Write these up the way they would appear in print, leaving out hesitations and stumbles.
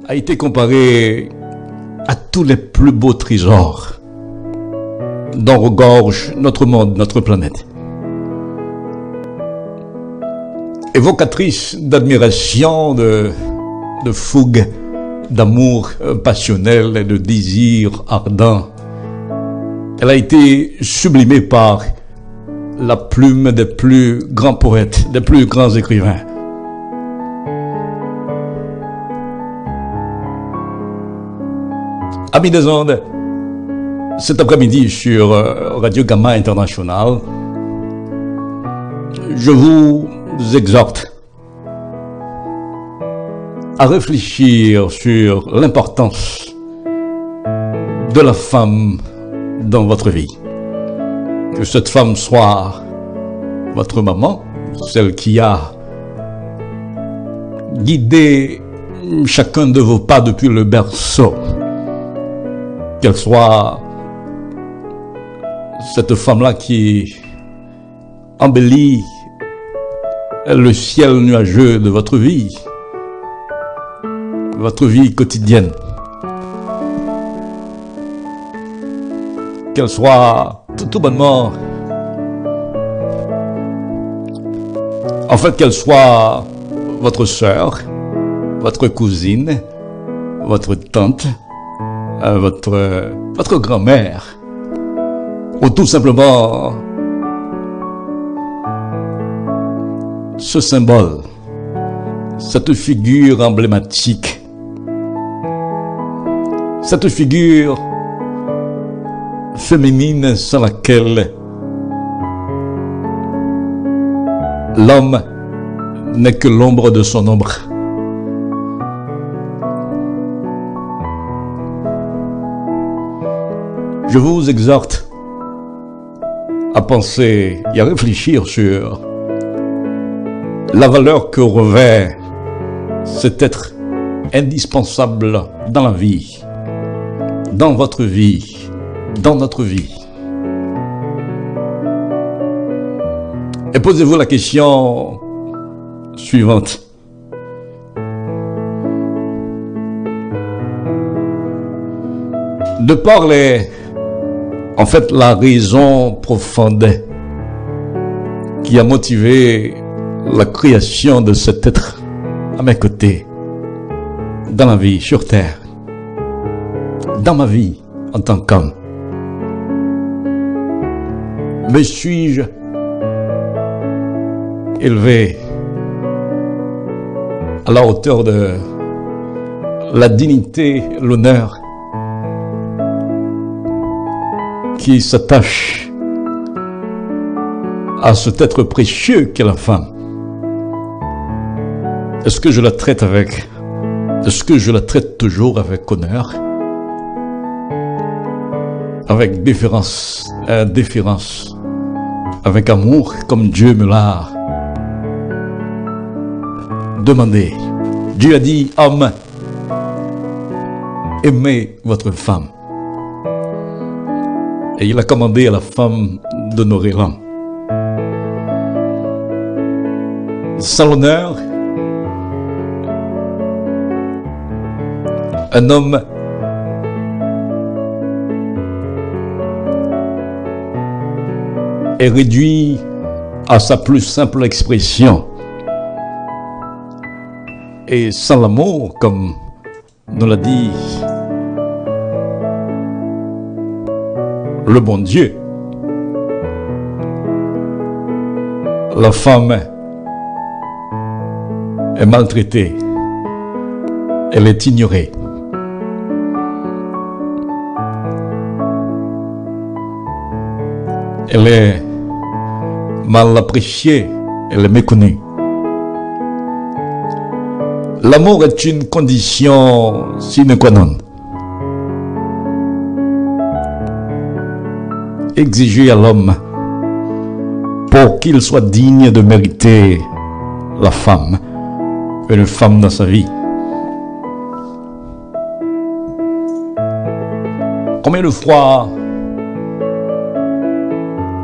a été comparée à tous les plus beaux trésors dont regorge notre monde, notre planète. Évocatrice d'admiration, de fougue, d'amour passionnel et de désir ardent, elle a été sublimée par la plume des plus grands poètes, des plus grands écrivains. Amis des ondes, cet après-midi sur Radio Gamma International, je vous exhorte à réfléchir sur l'importance de la femme dans votre vie. Que cette femme soit votre maman, celle qui a guidé chacun de vos pas depuis le berceau. Qu'elle soit cette femme-là qui embellit le ciel nuageux de votre vie quotidienne. Qu'elle soit tout bonnement, en fait, qu'elle soit votre sœur, votre cousine, votre tante, votre grand-mère, ou tout simplement ce symbole, cette figure emblématique, cette figure féminine sans laquelle l'homme n'est que l'ombre de son ombre. Je vous exhorte à penser et à réfléchir sur la valeur que revêt cet être indispensable dans la vie, dans votre vie, dans notre vie. Et posez-vous la question suivante. De par la raison profonde qui a motivé la création de cet être à mes côtés, dans la vie, sur terre, dans ma vie en tant qu'homme. Me suis-je élevé à la hauteur de la dignité, l'honneur qui s'attache à cet être précieux qu'est la femme? Est-ce que je la traite est-ce que je la traite toujours avec honneur, avec déférence, avec amour, comme Dieu me l'a demandé? Dieu a dit, homme, aimez votre femme. Et il a commandé à la femme d'honorer l'homme. Sans l'honneur, un homme est réduit à sa plus simple expression. Et sans l'amour, comme nous l'a dit le bon Dieu, la femme est maltraitée, elle est ignorée. Elle est mal appréciée, elle est méconnue. L'amour est une condition sine qua non. Exigée à l'homme pour qu'il soit digne de mériter la femme, une femme dans sa vie. Combien de fois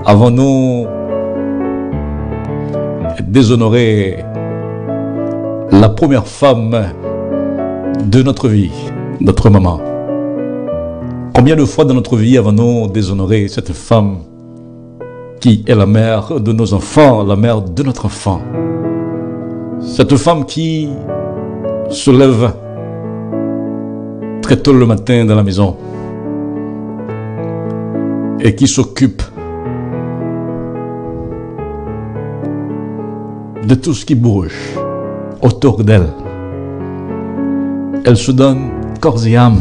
avons-nous déshonoré la première femme de notre vie, notre maman. Combien de fois dans notre vie avons-nous déshonoré cette femme qui est la mère de nos enfants, la mère de notre enfant? Cette femme qui se lève très tôt le matin dans la maison et qui s'occupe de tout ce qui bouge autour d'elle. Elle se donne corps et âme.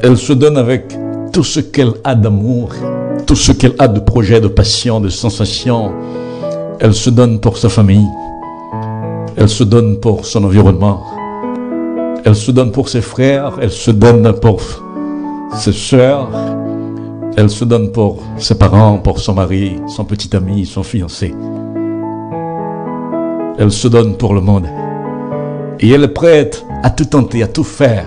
Elle se donne avec tout ce qu'elle a d'amour, tout ce qu'elle a de projets, de passion, de sensations. Elle se donne pour sa famille. Elle se donne pour son environnement. Elle se donne pour ses frères. Elle se donne pour ses sœurs. Elle se donne pour ses parents, pour son mari, son petit ami, son fiancé. Elle se donne pour le monde. Et elle est prête à tout tenter, à tout faire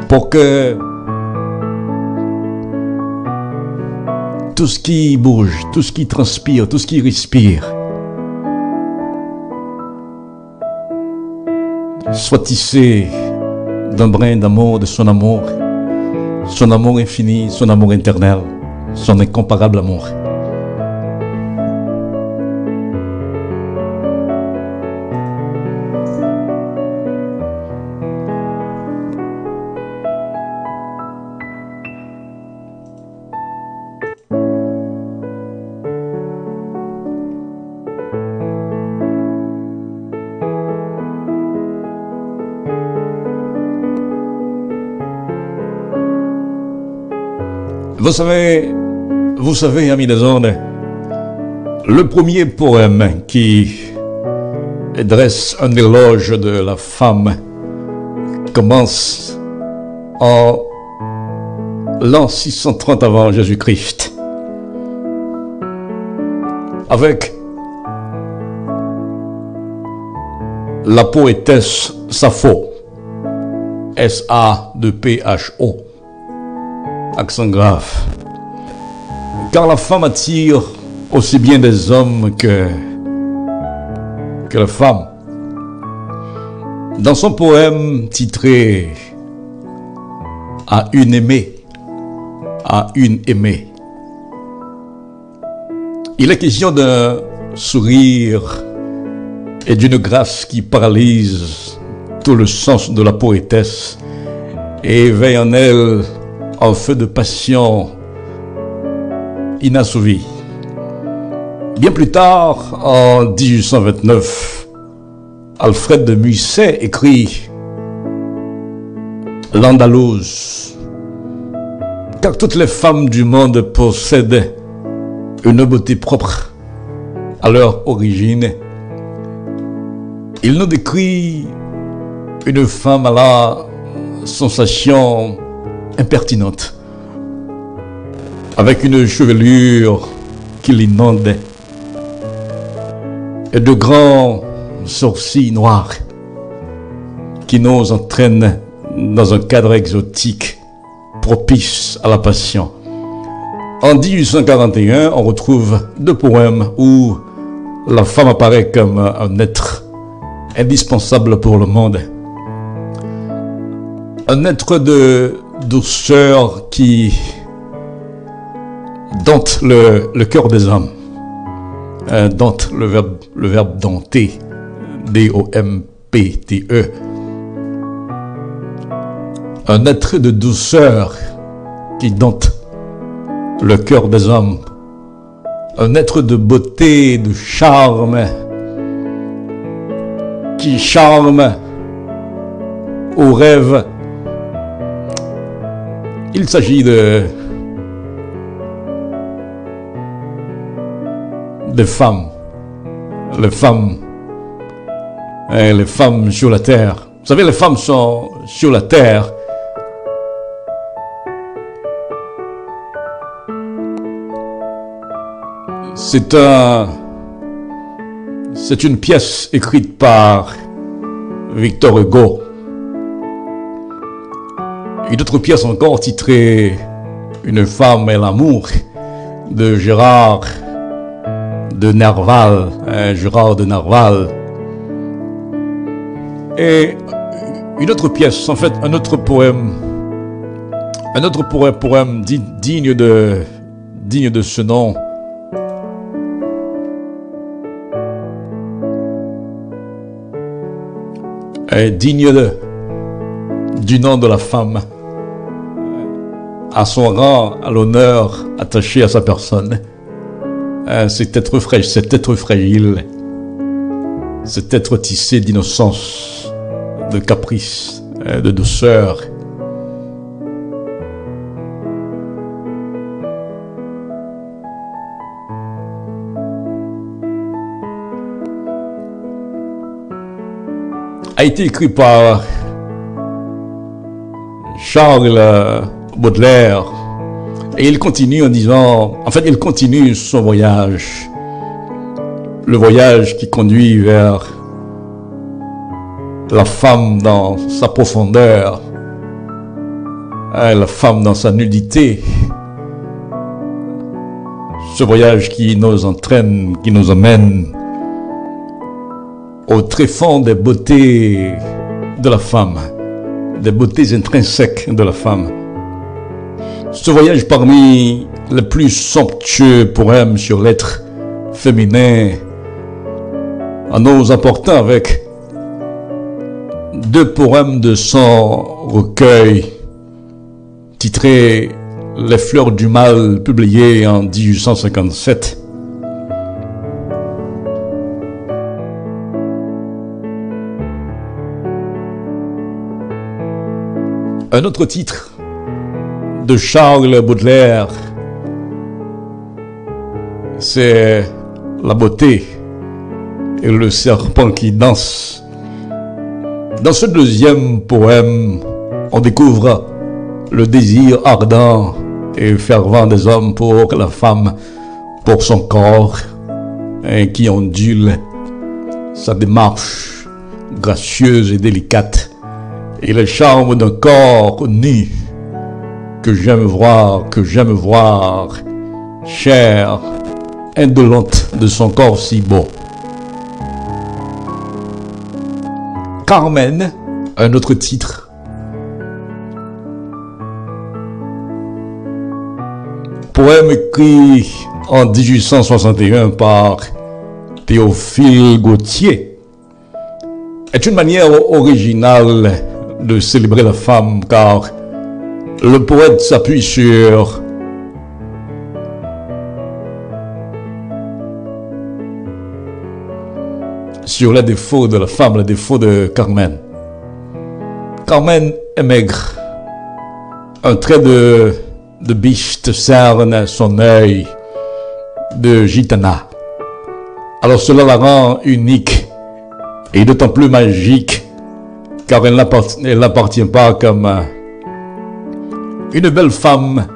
pour que tout ce qui bouge, tout ce qui transpire, tout ce qui respire soit tissé d'un brin d'amour, de son amour infini, son amour éternel, son incomparable amour. Vous savez, amis des ondes, le premier poème qui dresse un éloge de la femme commence en l'an 630 avant Jésus-Christ avec la poétesse Sappho, S-A-P-H-O. Accent grave. Car la femme attire aussi bien des hommes que les femmes. Dans son poème titré À une aimée, il est question d'un sourire et d'une grâce qui paralyse tout le sens de la poétesse et éveille en elle un feu de passion inassouvi. Bien plus tard, en 1829, Alfred de Musset écrit L'Andalouse. Car toutes les femmes du monde possèdent une beauté propre à leur origine. Il nous décrit une femme à la sensation impertinente, avec une chevelure qui l'inonde et de grands sourcils noirs qui nous entraînent dans un cadre exotique propice à la passion. En 1841, on retrouve deux poèmes où la femme apparaît comme un être indispensable pour le monde, un être de douceur qui dompte le cœur des hommes. Dompte, le verbe dompter, D-O-M-P-T-E. Un être de douceur qui dompte le cœur des hommes. Un être de beauté, de charme, qui charme au rêve. Il s'agit des femmes, les femmes sur la terre. Vous savez, les femmes sont sur la terre. C'est une pièce écrite par Victor Hugo. Une autre pièce encore titrée Une femme et l'amour de Gérard de Nerval. Gérard de Nerval Et une autre pièce, en fait, un autre poème digne de ce nom. Est digne du nom de la femme, à son rang, à l'honneur attaché à sa personne. Cet être fragile, cet être tissé d'innocence, de caprice, de douceur. A été écrit par Charles Baudelaire, et il continue en disant, en fait, il continue son voyage, le voyage qui conduit vers la femme dans sa profondeur, la femme dans sa nudité, ce voyage qui nous entraîne, qui nous amène au tréfonds des beautés de la femme, des beautés intrinsèques de la femme. Ce voyage parmi les plus somptueux poèmes sur l'être féminin, en nous apportant avec deux poèmes de son recueil titré Les fleurs du mal, publié en 1857. Un autre titre de Charles Baudelaire, c'est La beauté et le serpent qui danse. Dans ce deuxième poème, on découvre le désir ardent et fervent des hommes pour la femme, pour son corps, qui ondule sa démarche gracieuse et délicate, et le charme d'un corps nu que j'aime voir, chair indolente de son corps si beau. Carmen, un autre titre. Poème écrit en 1861 par Théophile Gautier, est une manière originale de célébrer la femme, car le poète s'appuie sur les défauts de la femme, les défauts de Carmen. Carmen est maigre. Un trait de biche cerne son œil de gitana. Alors cela la rend unique et d'autant plus magique car elle n'appartient pas comme une belle femme,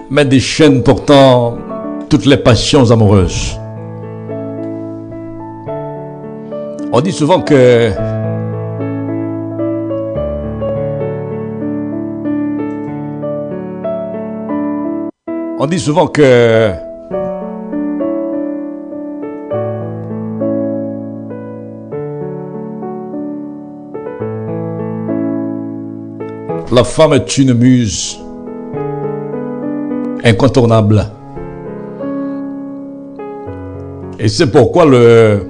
mais déchaîne pourtant toutes les passions amoureuses. On dit souvent que la femme est une muse incontournable. Et c'est pourquoi le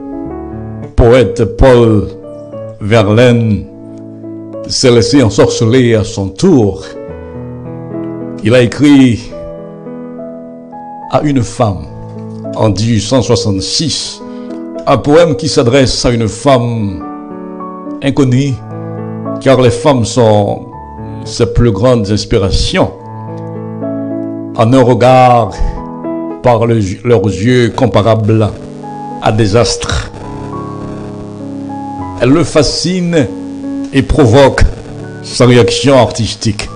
poète Paul Verlaine s'est laissé ensorceler à son tour. Il a écrit à une femme en 1866 un poème qui s'adresse à une femme inconnue, car les femmes sont ses plus grandes inspirations. En un regard, par leurs yeux comparables à des astres, elle le fascine et provoque sa réaction artistique.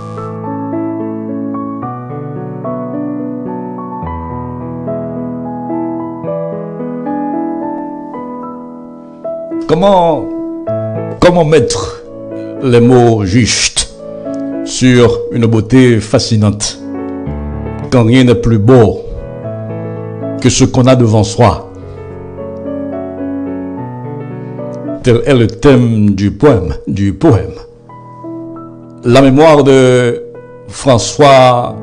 Comment mettre les mots justes sur une beauté fascinante quand rien n'est plus beau que ce qu'on a devant soi? tel est le thème du poème. La mémoire de François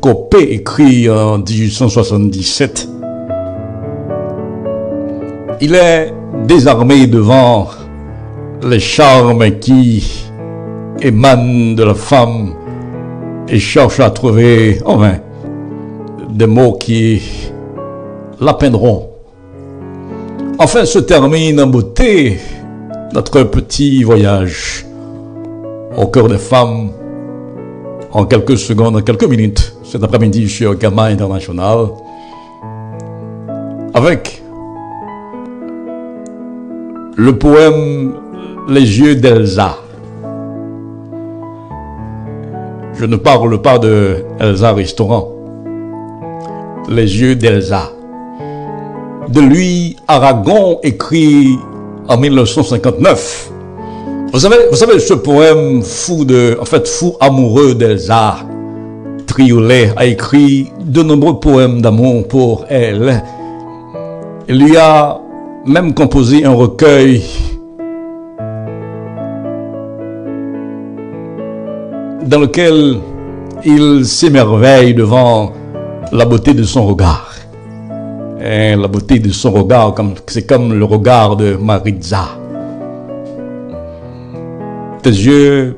Copé, écrit en 1877. Il est désarmé devant les charmes qui émanent de la femme et cherche à trouver, en vain, des mots qui la peindront. Enfin se termine en beauté notre petit voyage au cœur des femmes en quelques secondes, en quelques minutes, cet après-midi sur Gamma International, avec le poème Les yeux d'Elsa. Je ne parle pas de Elsa Restaurant. Les yeux d'Elsa. De Louis Aragon, écrit en 1959. Vous savez ce poème fou amoureux d'Elsa. Triolet a écrit de nombreux poèmes d'amour pour elle. Il lui a même composé un recueil dans lequel il s'émerveille devant la beauté de son regard. Et la beauté de son regard, c'est comme le regard de Maritza. Tes yeux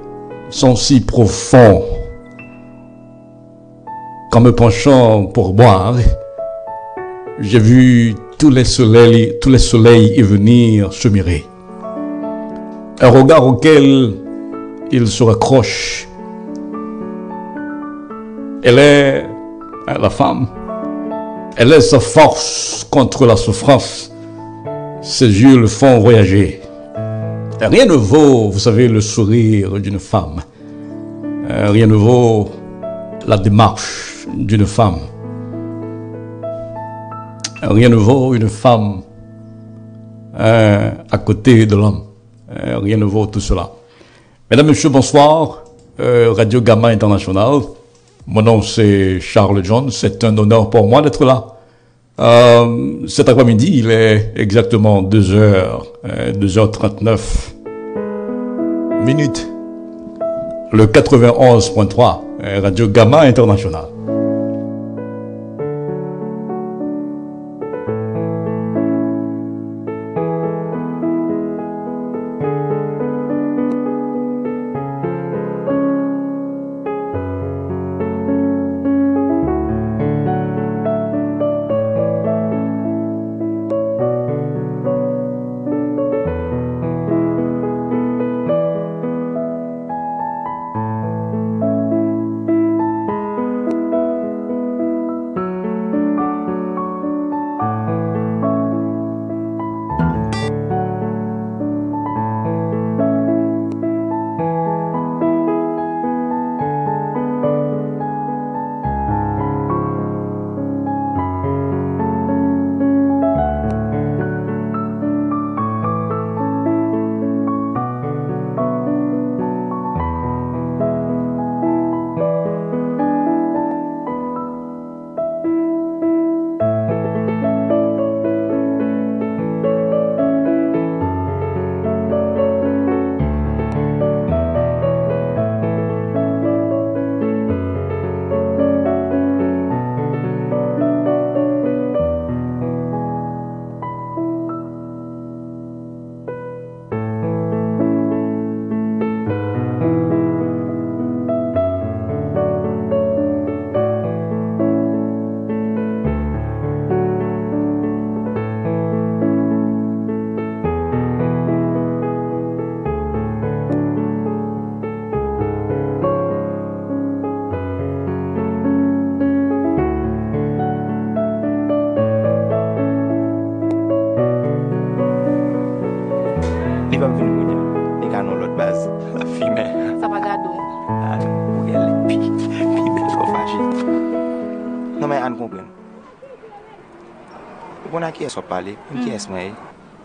sont si profonds qu'en me penchant pour boire, j'ai vu tous les soleils y venir se mirer. Un regard auquel il se raccroche. Elle est la femme. Elle est sa force contre la souffrance. Ses yeux le font voyager. Rien ne vaut, vous savez, le sourire d'une femme. Rien ne vaut la démarche d'une femme. Rien ne vaut une femme à côté de l'homme. Rien ne vaut tout cela. Mesdames, Messieurs, bonsoir. Radio Gamma International. Mon nom c'est Charles John. C'est un honneur pour moi d'être là. Cet après-midi, il est exactement 2h39 minutes. Le 91.3, Radio Gamma International.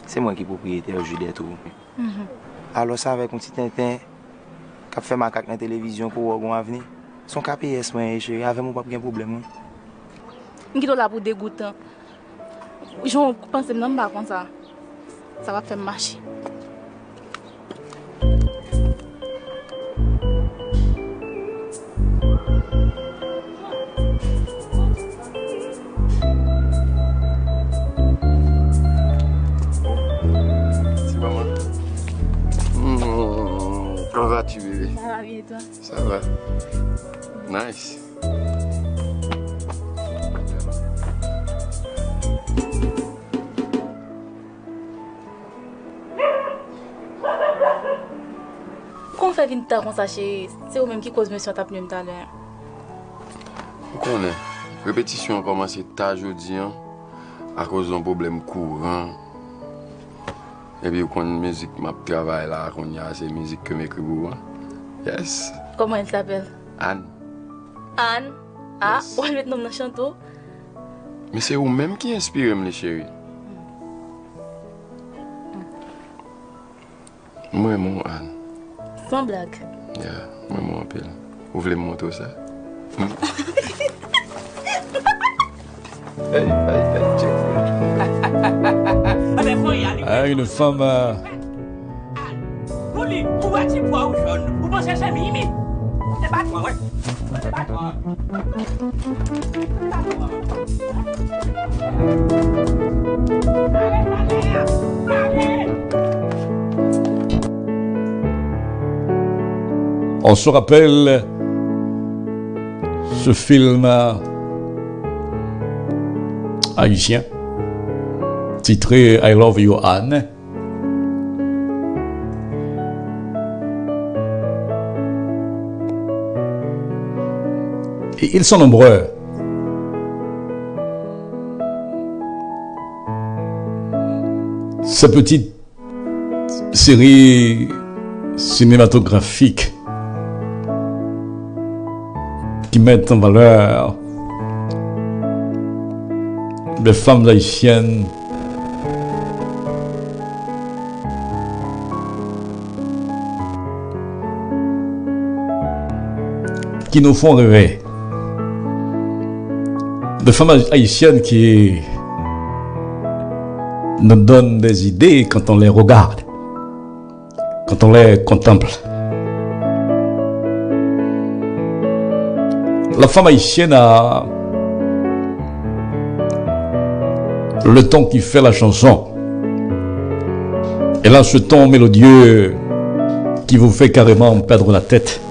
C'est moi qui propriétaire Juliette. Alors ça avec un petit tintin qui fait ma cac dans la télévision pour avoir un avenir. Son KPS moi chérie avec moi pas de problème. Je suis là pour dégoûtant. Je pense que non pas comme ça. Ça va faire marcher. Comment vas-tu, bébé? Ça va bien et toi? Ça va. Nice. Pourquoi on fait venir ta comme ça chez... C'est eux-mêmes qui causent monsieur tape tout à l'heure. Vous connaissez. Répétition a commencé tard aujourd'hui à cause d'un problème courant. Et puis, quand une musique m'a travaillé là, quand il y a ces musiques que m'écrit pour yes. Comment elle s'appelle? Anne. Anne? Ah, Yes. on va mettre nom dans le chanteau. Mais c'est vous-même qui inspire, les chéris. Moi, mon Anne. Sans blague. Yeah, moi, mon appel. Vous voulez me montrer ça? Hey, check. Une femme on se rappelle ce film haïtien titré I Love You Anne. Et ils sont nombreux. Ces petites séries cinématographiques qui mettent en valeur des femmes haïtiennes qui nous font rêver. Des femmes haïtiennes qui nous donnent des idées quand on les regarde, quand on les contemple. La femme haïtienne a le ton qui fait la chanson. Elle a ce ton mélodieux qui vous fait carrément perdre la tête.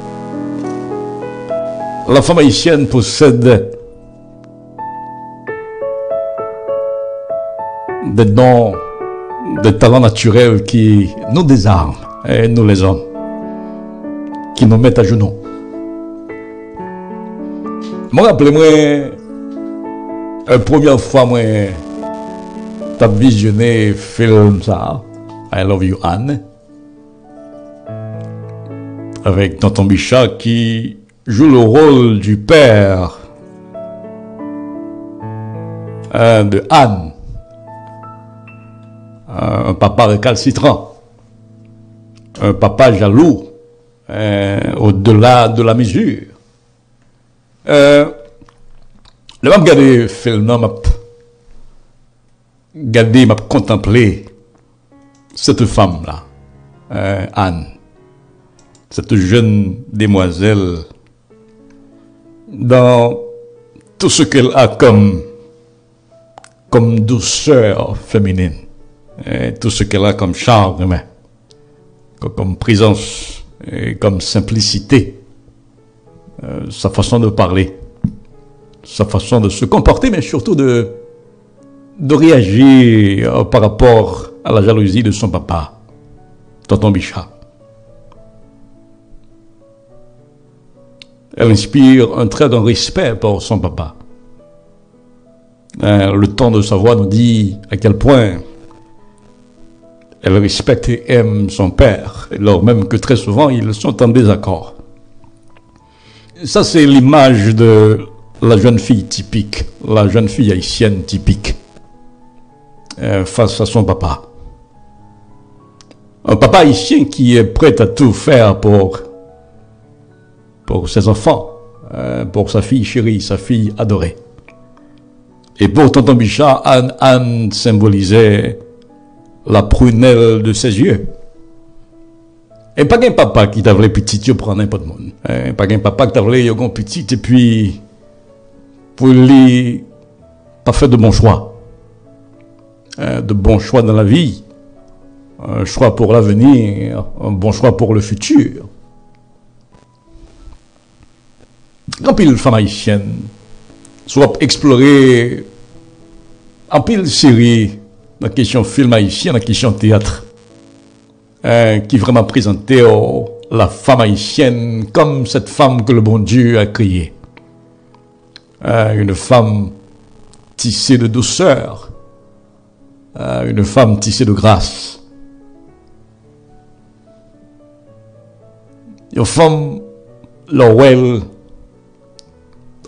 La femme haïtienne possède des dons, des talents naturels qui nous désarment, et nous les hommes, qui nous mettent à genoux. Moi, rappelez-moi, la première fois, moi, t'as visionné film ça, I Love You Anne, avec Tonton Bichat qui joue le rôle du père de Anne, un papa récalcitrant, un papa jaloux, au-delà de la mesure. Le m'a regardé le film, m'a contemplé cette femme-là, Anne, cette jeune demoiselle, dans tout ce qu'elle a comme douceur féminine, tout ce qu'elle a comme charme humain, comme présence, et comme simplicité, sa façon de parler, sa façon de se comporter, mais surtout de réagir par rapport à la jalousie de son papa, Tonton Bichat. Elle inspire un très grand respect pour son papa. Le ton de sa voix nous dit à quel point elle respecte et aime son père, alors même que très souvent ils sont en désaccord. Ça, c'est l'image de la jeune fille typique, la jeune fille haïtienne typique, face à son papa. Un papa haïtien qui est prêt à tout faire pour ses enfants, pour sa fille chérie, sa fille adorée. Et pour Tonton Bichat, Anne symbolisait la prunelle de ses yeux. Et pas qu'un papa qui t'avait petit, tu prends n'importe monde. Pas un papa qui t'a voulu, il y a un petit, et puis, pour lui, pas fait de bons choix. De bons choix dans la vie. Un choix pour l'avenir, un bon choix pour le futur. Quand pile femme haïtienne, soit explorer en pile série, dans la question film haïtien, dans la question théâtre, qui vraiment présentait la femme haïtienne comme cette femme que le bon Dieu a créée. Une femme tissée de douceur, une femme tissée de grâce. Une femme, l'ouel,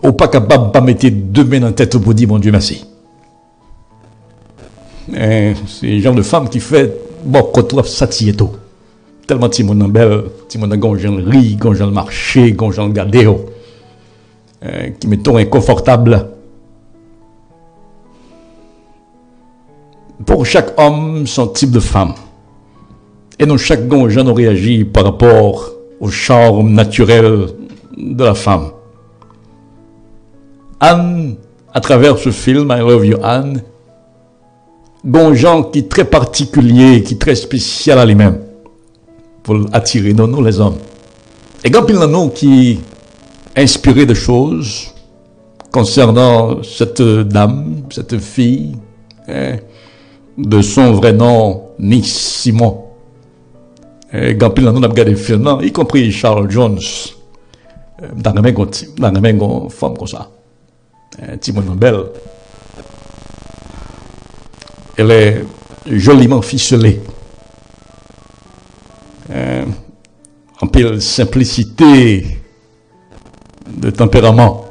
ou pas capable de pas mettre deux mains dans la tête pour dire mon Dieu merci. C'est le genre de femme qui fait bon quand ça tire tout. Tellement ti mon belle, ti mon gonjan ri, gonjan marcher, gonjan garder, qui met ton inconfortable. Pour chaque homme, son type de femme. Et non chaque gonjan réagit par rapport au charme naturel de la femme. Anne, à travers ce film, I Love You Anne, gonjan qui est très particulier, qui est très spécial à lui-même, pour attirer nous les hommes. Et quand il y en a qui inspiré de choses concernant cette dame, cette fille, de son vrai nom, Nice Simon. Et quand il y en a regardé le film, y compris Charles Jones, dans la même femme comme ça. Timon belle. Elle est joliment ficelée. En pile simplicité de tempérament.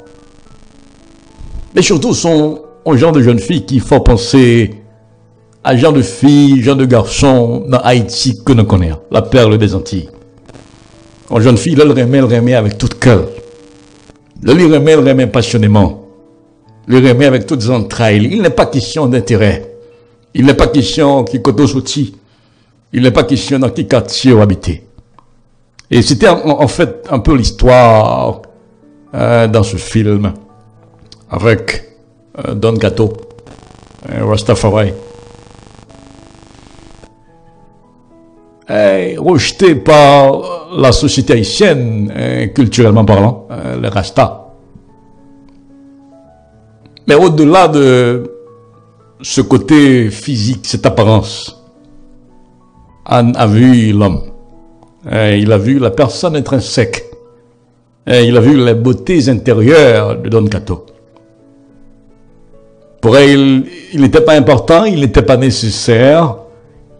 Mais surtout, sont un genre de jeune fille qui faut penser à genre de fille, genre de garçon dans Haïti que nous connaissons, la perle des Antilles. Une jeune fille, elle remet avec tout cœur. Elle remet passionnément. Elle remet avec toutes les entrailles. Il n'est pas question d'intérêt. Il n'est pas question qui côté sorti. Il n'est pas question dans quel quartier vous habitez. Et c'était en fait un peu l'histoire dans ce film avec Don Gato, Rastafari. Rejeté par la société haïtienne, culturellement parlant, les Rasta. Mais au-delà de ce côté physique, cette apparence, Anne a vu l'homme. Il a vu la personne intrinsèque. Il a vu les beautés intérieures de Don Gato. Pour elle, il n'était pas important, il n'était pas nécessaire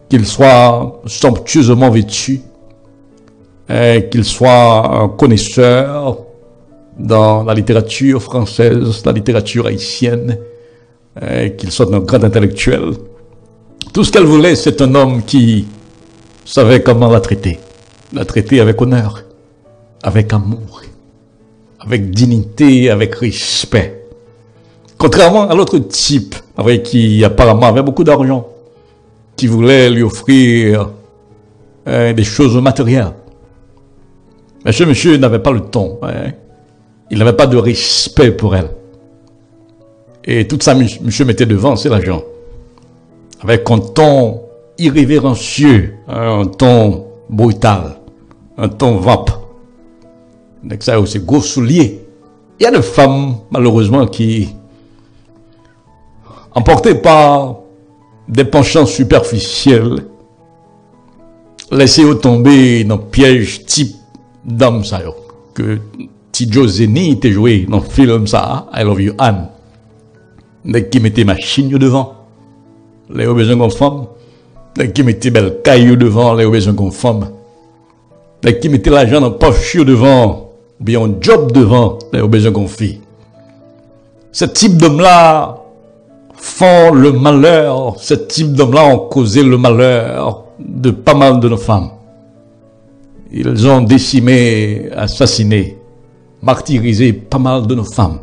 qu'il soit somptueusement vêtu, qu'il soit un connaisseur dans la littérature française, la littérature haïtienne, qu'il soit un grand intellectuel. Tout ce qu'elle voulait, c'est un homme qui savait comment la traiter avec honneur, avec amour, avec dignité, avec respect. Contrairement à l'autre type, avec qui apparemment avait beaucoup d'argent, qui voulait lui offrir des choses matérielles. Mais ce monsieur n'avait pas le ton. Il n'avait pas de respect pour elle. Et tout ça, monsieur mettait devant, c'est l'argent. Avec un ton irrévérencieux, un ton brutal, un ton vape. Donc ça aussi, gros souliers. Il y a des femmes, malheureusement, qui, emportées par des penchants superficiels, laissez tomber dans le piège type d'homme ça que Tidjo Zeni était joué dans le film ça, I Love You Anne. Dès qui mettait machine devant, les besoin qu'on femme, dès qui mettait belle caillou devant, les besoin qu'on femme, dès qui mettait l'argent dans poche devant, ou bien un job devant, les besoin qu'on fit. Ce type d'homme-là font le malheur, ce type d'hommes-là ont causé le malheur de pas mal de nos femmes. Ils ont décimé, assassiné, martyrisé pas mal de nos femmes.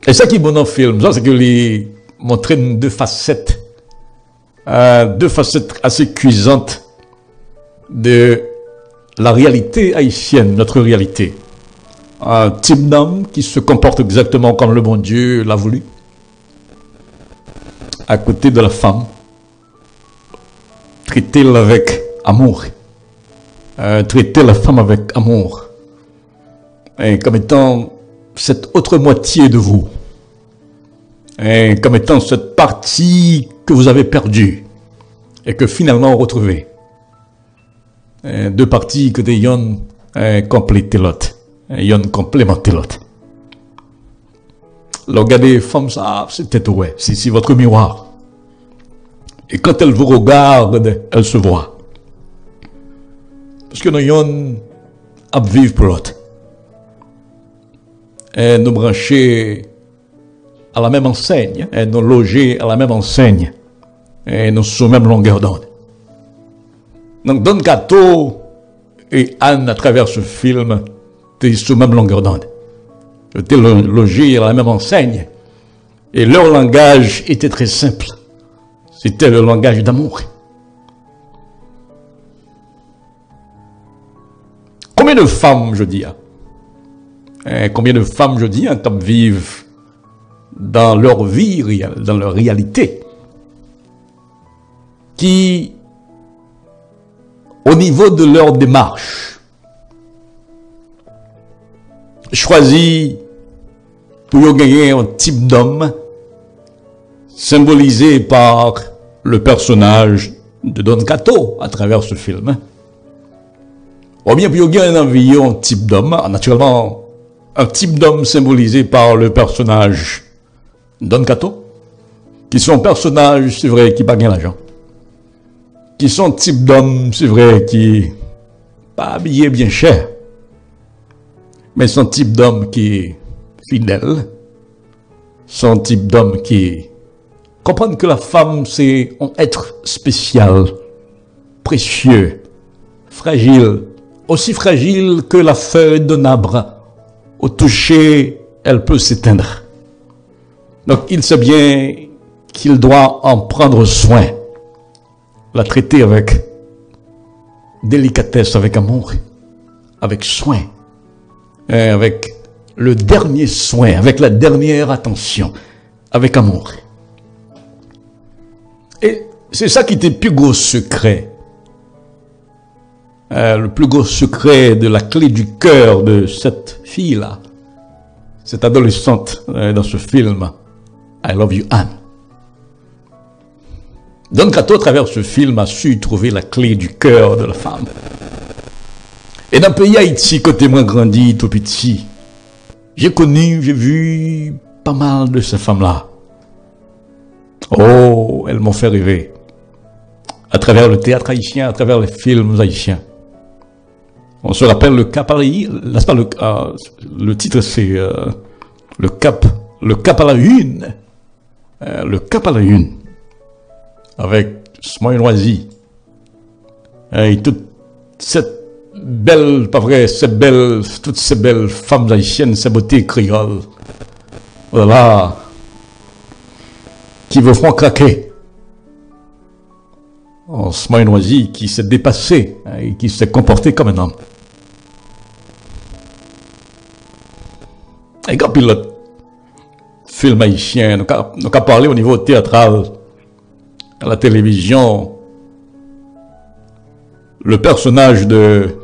Et ça qui est bon dans le film, c'est que les montrer deux facettes assez cuisantes de la réalité haïtienne, notre réalité. Un type d'homme qui se comporte exactement comme le bon Dieu l'a voulu, à côté de la femme, traitez-la avec amour, traitez la femme avec amour, et comme étant cette autre moitié de vous, et comme étant cette partie que vous avez perdue, et que finalement vous retrouvez. Deux parties que des yon complètent l'autre, yon complémentent l'autre. Regardez femmes, ça, c'est ouais, c'est votre miroir. Et quand elle vous regarde, elle se voit. Parce que nous yon à vivre pour l'autre. Et nous brancher à la même enseigne, et nous loger à la même enseigne, et nous sommes même longueur d'onde. Donc Don Cato et Anne, à travers ce film, étaient sous même longueur d'onde. Ils étaient logés à la même enseigne. Et leur langage était très simple. C'était le langage d'amour. Combien de femmes, je dis, combien de femmes, je dis, comme vivent dans leur vie réelle, dans leur réalité, qui, au niveau de leur démarche, choisit pour gagner un type d'homme symbolisé par le personnage de Don Cato à travers ce film. Ou bien pour gagner un type d'homme, naturellement un type d'homme symbolisé par le personnage Don Cato, qui sont personnages, c'est vrai, qui pas gagnent l'argent, qui sont type d'hommes, c'est vrai, qui pas habillés bien cher, mais sont type d'hommes qui fidèles, sont type d'hommes qui comprennent que la femme c'est un être spécial, précieux, fragile, aussi fragile que la feuille d'un arbre. Au toucher, elle peut s'éteindre. Donc il sait bien qu'il doit en prendre soin, la traiter avec délicatesse, avec amour, avec soin, avec le dernier soin, avec la dernière attention, avec amour. Et c'est ça qui était le plus gros secret. Le plus gros secret de la clé du cœur de cette fille-là, cette adolescente dans ce film, I Love You Anne. Don Cato, à travers ce film, a su trouver la clé du cœur de la femme. Et dans le pays Haïti, côté moi grandi, tout petit, j'ai connu, j'ai vu pas mal de ces femmes-là. Oh, elles m'ont fait rêver. À travers le théâtre haïtien, à travers les films haïtiens. On se rappelle le Cap à la Une, n'est-ce pas, le titre c'est le Cap à la Une. Le Cap à la Une. Avec Smoy Noisy. Et toute cette belle, pas vrai, toutes ces belles femmes haïtiennes, ces beautés créoles. Voilà. Qui vous font craquer. Smoy Noisy qui s'est dépassé et qui s'est comporté comme un homme. Et quand pilote film haïtien, nous avons parlé au niveau théâtral, à la télévision, le personnage de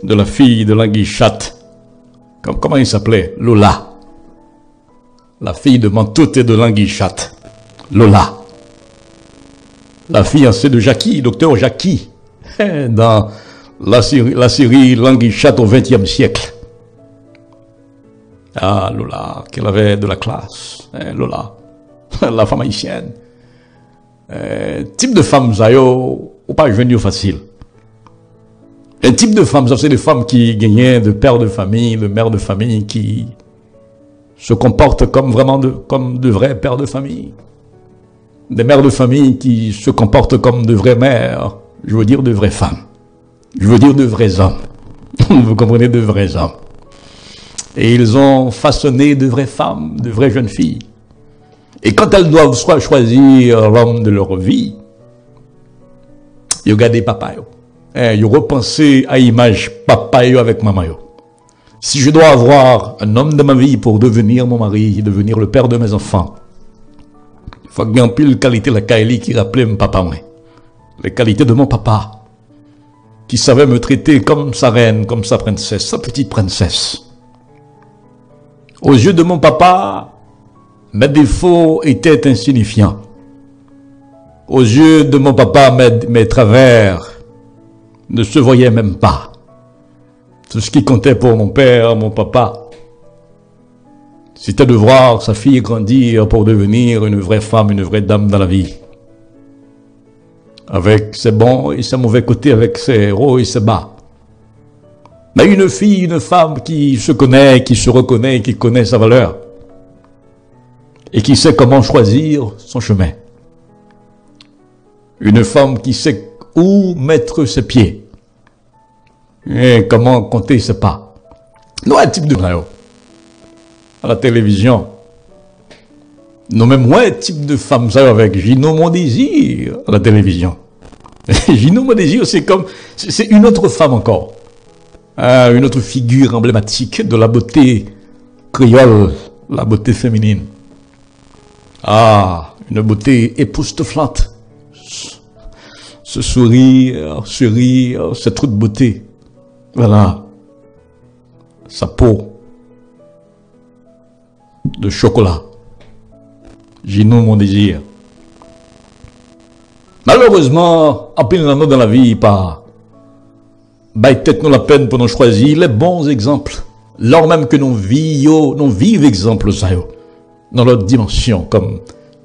la fille de Langui Chat, comment il s'appelait? Lola. La fille de Mantoute et de Langui Chat. Lola. La fiancée de Jackie, docteur Jackie, dans la série Langui Chat au XXe siècle. Ah, Lola, qu'elle avait de la classe. Lola, la femme haïtienne. Type de femme, ça ou pas venir facile. Un type de femme, ça c'est des femmes qui gagnaient de pères de famille, de mères de famille, qui se comportent comme vraiment comme de vrais pères de famille. Des mères de famille qui se comportent comme de vraies mères, je veux dire de vraies femmes. Je veux dire de vrais hommes. Vous comprenez, de vrais hommes. Et ils ont façonné de vraies femmes, de vraies jeunes filles. Et quand elles doivent soit choisir l'homme de leur vie, Ils regardent papa. Ils repensent à l'image papa avec maman. Si je dois avoir un homme de ma vie pour devenir mon mari, devenir le père de mes enfants, il faut que j'ai pile qualité la Kaili qui rappelait mon papa. Les qualités de mon papa, qui savait me traiter comme sa reine, comme sa princesse, sa petite princesse. Aux yeux de mon papa, mes défauts étaient insignifiants. Aux yeux de mon papa, mes travers ne se voyaient même pas. Tout ce qui comptait pour mon père, mon papa, c'était de voir sa fille grandir pour devenir une vraie femme, une vraie dame dans la vie. Avec ses bons et ses mauvais côtés, avec ses hauts et ses bas. Mais une fille, une femme qui se connaît, qui se reconnaît, qui connaît sa valeur. Et qui sait comment choisir son chemin. Une femme qui sait où mettre ses pieds. Et comment compter ses pas. Nous, un type de à la télévision. Nous, même moi, un type de femme, ça, avec Gino Mon Désir à la télévision. Gino Mon Désir, c'est une autre femme encore. Une autre figure emblématique de la beauté créole, la beauté féminine. Ah, une beauté époustouflante. Ce sourire, ce rire, cette toute beauté. Voilà. Sa peau de chocolat. Gino Mon Désir. Malheureusement, en plein dans la vie, pas peut-être nous la peine pour nous choisir les bons exemples. Lors même que nous vivons exemples ça dans notre dimension, comme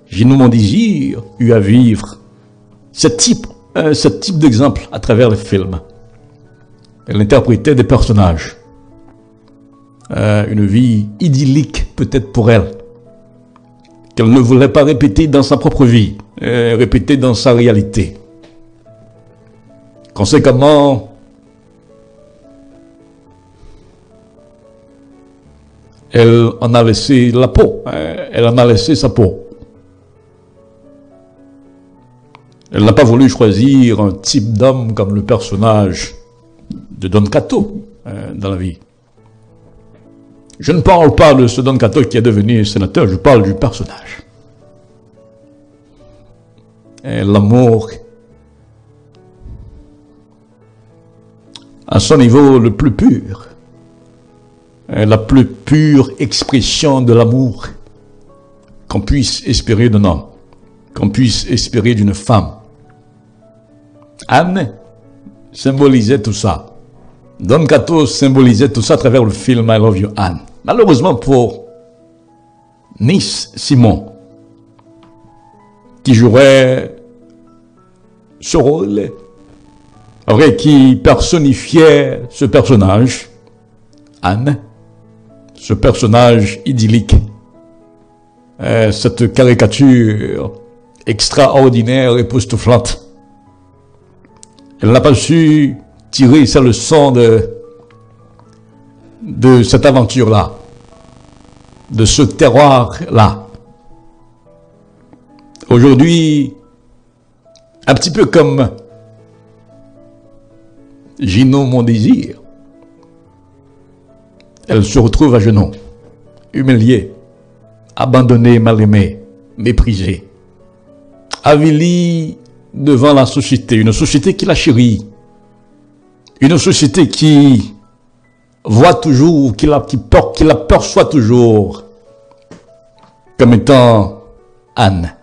Gino Mon Désir eu à vivre ce type d'exemple à travers les films. Elle interprétait des personnages. Une vie idyllique peut-être pour elle, qu'elle ne voulait pas répéter dans sa propre vie, répéter dans sa réalité. Conséquemment, elle en a laissé la peau, elle en a laissé sa peau. Elle n'a pas voulu choisir un type d'homme comme le personnage de Don Cato dans la vie. Je ne parle pas de ce Don Cato qui est devenu sénateur, je parle du personnage. L'amour à son niveau le plus pur, la plus pure expression de l'amour qu'on puisse espérer d'un homme, qu'on puisse espérer d'une femme. Anne symbolisait tout ça. Don Cato symbolisait tout ça à travers le film I Love You Anne. Malheureusement pour Nice Simon, qui jouerait ce rôle, qui personnifiait ce personnage, Anne, ce personnage idyllique, cette caricature extraordinaire et époustouflante. Elle n'a pas su tirer sa leçon de cette aventure-là, de ce terroir-là. Aujourd'hui, un petit peu comme Gino Mon Désir, elle se retrouve à genoux, humiliée, abandonnée, mal aimée, méprisée, avilie devant la société, une société qui la chérit, une société qui voit toujours, qui l'aperçoit toujours comme étant Anne.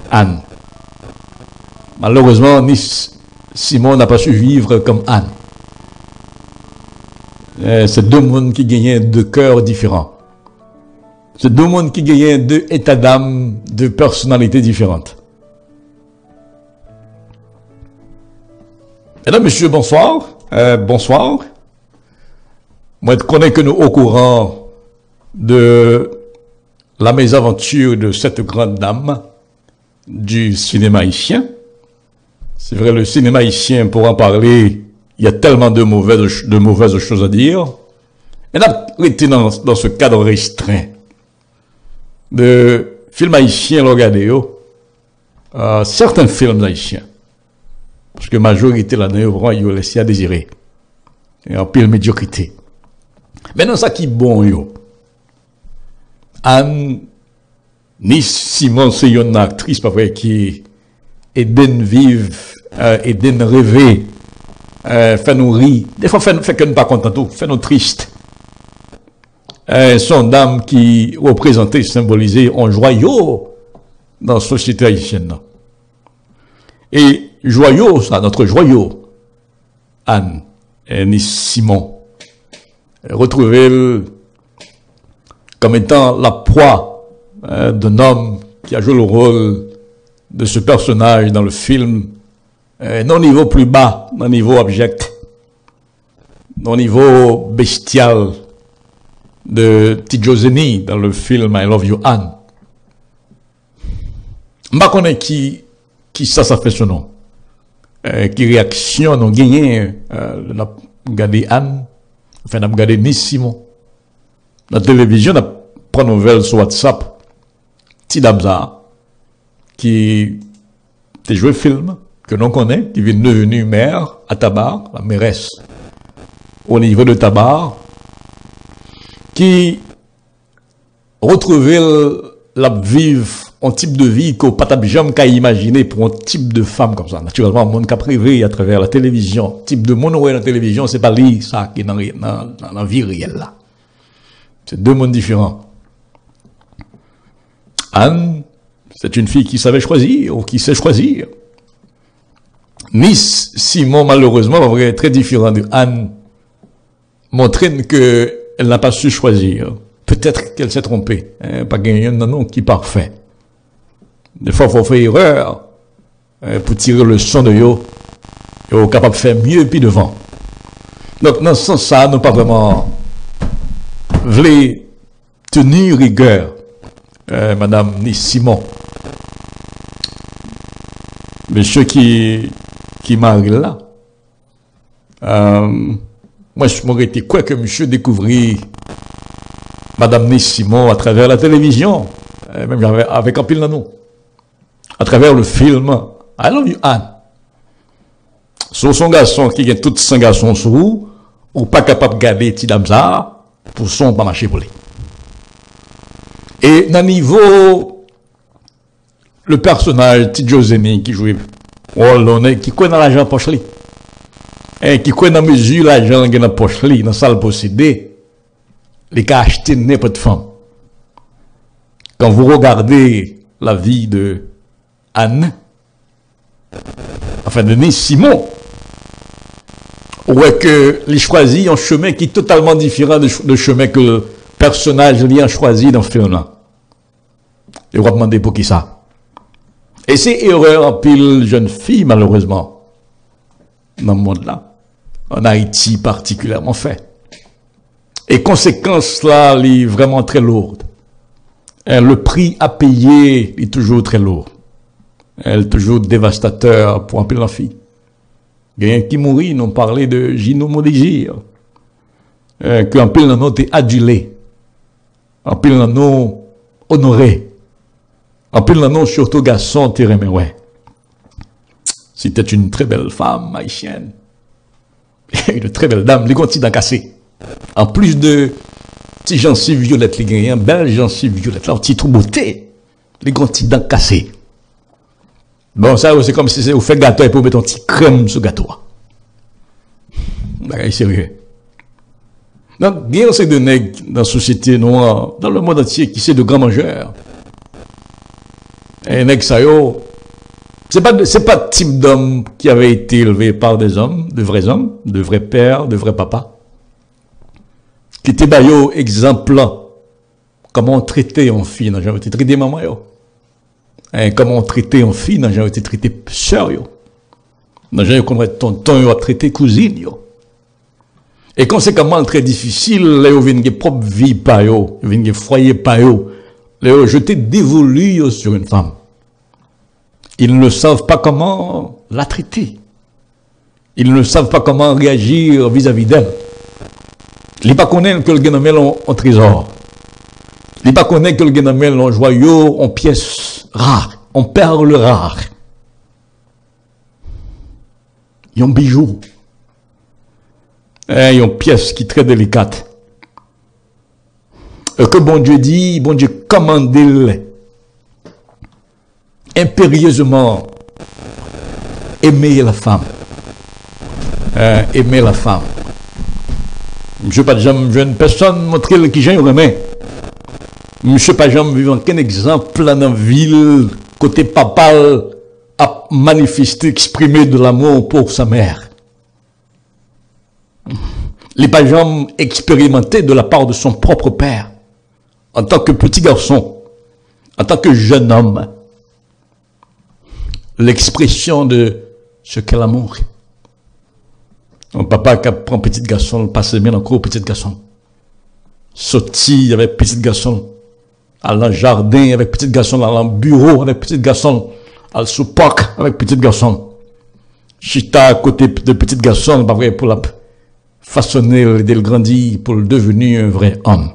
Anne. Malheureusement, Simon n'a pas su vivre comme Anne. C'est deux mondes qui gagnaient deux cœurs différents. C'est deux mondes qui gagnaient deux états d'âme, deux personnalités différentes. Mesdames, messieurs, bonsoir. Bonsoir. Moi, je connais que nous au courant de la mésaventure de cette grande dame du cinéma haïtien. C'est vrai, le cinéma haïtien, pour en parler, il y a tellement de mauvaises choses à dire. Et là, été dans ce cadre restreint de films haïtiens, regardez, certains films haïtiens. Parce que majorité là-dedans, ils ont laissé à désirer. Et en pile médiocrité. Maintenant, ça qui est bon, yo. Anne, ni Simon, c'est une actrice, pas vrai, qui Eden vive, Eden rêver, fait nous rire. Des fois, fait que nous pas contents tout, fait nous tristes. Son dame qui représentait, symbolisait un joyau dans la société haïtienne. Et joyau, ça, notre joyau, Anne, ni Simon, retrouvé comme étant la proie d'un homme qui a joué le rôle de ce personnage dans le film, non niveau plus bas, non niveau abject, non niveau bestial de Tijoseni dans le film I Love You Anne. Je ne connais qui ça fait son nom. Qui réaction nous gagné, on a regardé Anne, enfin on a regardé Miss Simon. La télévision, on a pris nouvelle sur WhatsApp, Tidabza, qui a joué film, que l'on connaît, qui vient devenue mère à Tabar, la mairesse, au niveau de Tabar, qui retrouvait la vive un type de vie qu'on pas jamais qu'à imaginer pour un type de femme comme ça. Naturellement, un monde qui a privé à travers la télévision, type de monde dans la télévision, c'est pas lui, ça, qui est dans la vie réelle là. C'est deux mondes différents. Anne, c'est une fille qui savait choisir, ou qui sait choisir. Miss Simon, malheureusement, est très différent de Anne, montrant que elle n'a pas su choisir. Peut-être qu'elle s'est trompée. Pas gagner un nom qui est parfait. Des fois, il faut faire erreur pour tirer le son de yo. Et capable de faire mieux puis devant. Donc, dans ce sens, ça, nous pas vraiment voulu tenir rigueur, Madame Ni Simon. Monsieur qui marie là. Moi, je m'aurais été quoi que monsieur découvrit Madame Ni Simon à travers la télévision, même avec un pile nanou, à travers le film I Love You Anne. Sur son garçon qui a tous son garçon sous, ou pas capable de garder Tidamza, pour son pas marcher pour lui. Et dans niveau, le personnage Tijoseni qui jouait, qui connaît dans l'argent poche li, et qui connaît dans mesure l'argent dans la poche li, dans salle possédée, les cas acheter n'importe femme. Quand vous regardez la vie de Anne, enfin de Ni Simon, ouais que les choisit un chemin qui est totalement différent de chemin que le personnage lui a choisi dans le film là. Et on va demander pour qui ça. Et c'est erreur en pile jeune fille malheureusement dans le monde là, en Haïti particulièrement fait. Et conséquence là, elle est vraiment très lourde. Le prix à payer est toujours très lourd. Elle est toujours dévastateur pour un peu la fille. Il y a un qui mourit, ils ont parlé de Gino Modégir. Qu'un peu l'anneau était adulé. Un peu l'anneau honoré. Un peu l'anneau surtout garçon terrain, mais ouais. C'était une très belle femme haïtienne. Une très belle dame, les continents cassés. En plus de petits gencives violettes, les gagnants, belles gencives violettes, là, petit trou beauté, les grands petits dents cassés. Bon, ça, c'est comme si vous faites gâteau et vous mettez un petit crème sur le gâteau. C'est sérieux. Donc, bien, c'est de nègres dans la société noire, dans le monde entier, qui c'est de grands mangeurs. Et nègres, ça, c'est pas le type d'homme qui avait été élevé par des hommes, de vrais pères, de vrais papas. Qui était baillot exemplaire. Comment traiter une fille, n'a jamais été traité maman, yo. Comment traiter une fille, n'a jamais été traité sœur, yo. N'a jamais été tonton, yo, a traité cousine, yo. Et conséquemment, très difficile, là, yo, vient une propre vie, pas, yo. Vient une foyer, pas, yo. Là, yo, jeté dévolu, yo, sur une femme. Ils ne savent pas comment la traiter. Ils ne savent pas comment réagir vis-à-vis d'elle. Ils ne connaissent pas que le gagnamel en trésor. Ils ne connaissent pas que le gagnamel en joyau, en pièces rares, en perles rares. un bijou. Une pièce qui est très délicate. Que bon Dieu dit, bon Dieu commande impérieusement aimer la femme. Aimer la femme. Je ne pas jamais jeune personne montrer qui j'ai remet. Je ne pas jamais vivre aucun exemple dans la ville côté papa a manifesté, exprimé de l'amour pour sa mère. Les pas jamais expérimenté de la part de son propre père en tant que petit garçon, en tant que jeune homme, l'expression de ce qu'est l'amour. Un papa qui prend petit garçon, passe bien encore petit garçon. Sorti avec petit garçon, à le jardin avec petit garçon, à le bureau avec petit garçon, à le sous-parc avec petit garçon. Chita à côté de petit garçon, pas vrai, pour la façonner, aider le grandir, pour le devenir un vrai homme.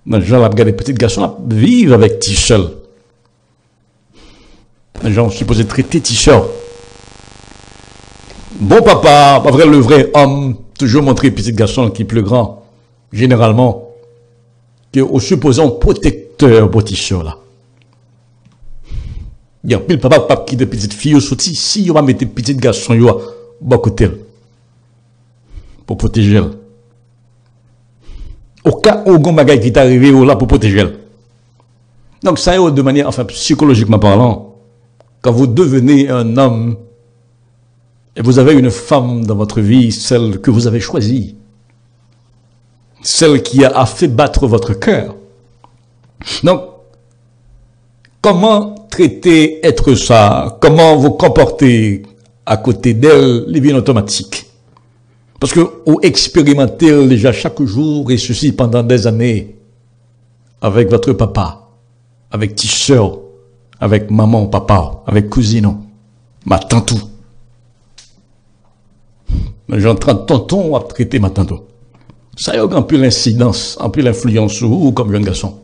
Les gens regardent petit garçon vivre avec Tichel. Les gens sont supposés traiter Tichel. Bon papa, pas vrai, le vrai homme, toujours montrer petit garçon qui est plus grand, généralement, que au supposant protecteur pour Tichel là. Il y a pile papa qui de petite fille au sorti, si on va mettre petit garçon yo à côté pour protéger elle. Au cas où on bagay qui est arrivé là pour protéger elle. Donc ça est de manière, enfin psychologiquement parlant, quand vous devenez un homme et vous avez une femme dans votre vie, celle que vous avez choisie, celle qui a fait battre votre cœur. Donc, comment traiter être ça? Comment vous comporter à côté d'elle, les bien automatiques? Parce que vous expérimentez déjà chaque jour, et ceci pendant des années, avec votre papa, avec tes soeurs, avec maman, papa, avec cousine, ma tante. J'entends tonton à traiter ma tante. Ça a un peu l'incidence, un peu l'influence sur vous comme jeune garçon.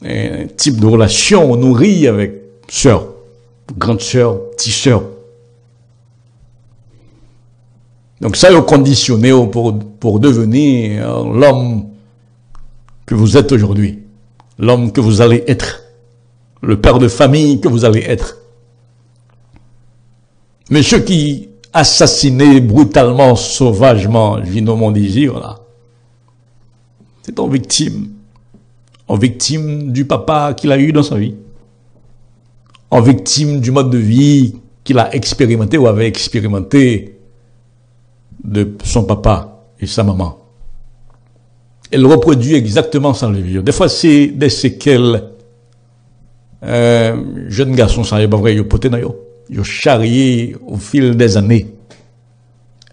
Un type de relation nourrie avec soeur, grande soeur, petite soeur. Donc ça est conditionné pour devenir l'homme que vous êtes aujourd'hui, l'homme que vous allez être, le père de famille que vous allez être. Monsieur qui assassiné brutalement, sauvagement, Gino mon désir là, c'est en victime du papa qu'il a eu dans sa vie, en victime du mode de vie qu'il a expérimenté ou avait expérimenté de son papa et sa maman. Elle reproduit exactement ça le vieux. Des fois, c'est des séquelles. Jeune garçon, ça y est pas vrai, yo poté na yo. Yo charrié au fil des années.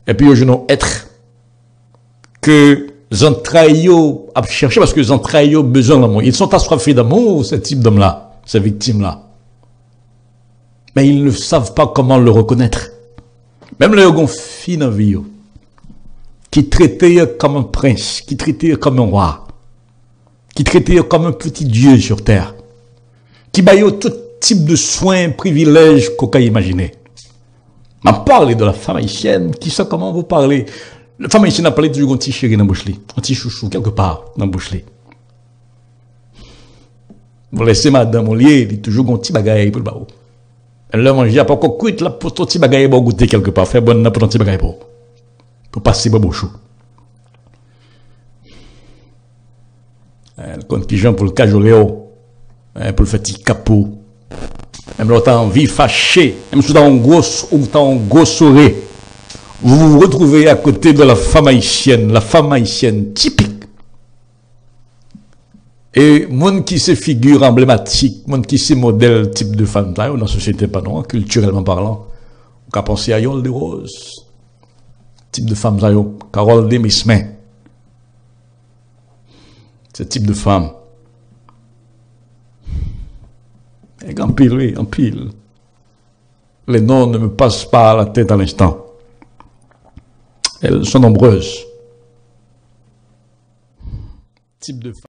Et puis, je n'ai être que les entrailles à chercher parce que les entrailles ont besoin d'amour. Ils sont assoiffés d'amour, ce type d'homme-là, ces victimes-là. Mais ils ne savent pas comment le reconnaître. Même les gens filles dans la vie, qui traitaient comme un prince, qui traitaient comme un roi, qui traitaient comme un petit dieu sur terre, qui baillent tout type de soins, privilèges qu'on peut imaginer. On parle de la femme haïtienne, qui sait comment vous parlez. La femme haïtienne a parlé de un petit chéri dans la bouche, un petit chouchou, quelque part, dans la bouche. Vous laissez madame au lieu, il y a toujours un petit bagaille pour le bas. Elle l'a mangé, pas encore cuite, là, pour ton petit bagaille pour goûter quelque part, faire bonne pour ton petit bagaille pour passer bon chou. Elle compte qui gens pour le cajoléo, pour le petit capot. Même l'autre envie fâché, même si dans un gros sourire, vous vous retrouvez à côté de la femme haïtienne typique. Et monde qui se figure emblématique, monde qui se modèle type de femme, dans la société pas non, culturellement parlant, on a pensé à Yol de Rose, type de femme, Carole de Mismin, ce type de femme. Et en pile, oui, en pile. Les noms ne me passent pas à la tête à l'instant. Elles sont nombreuses. Type de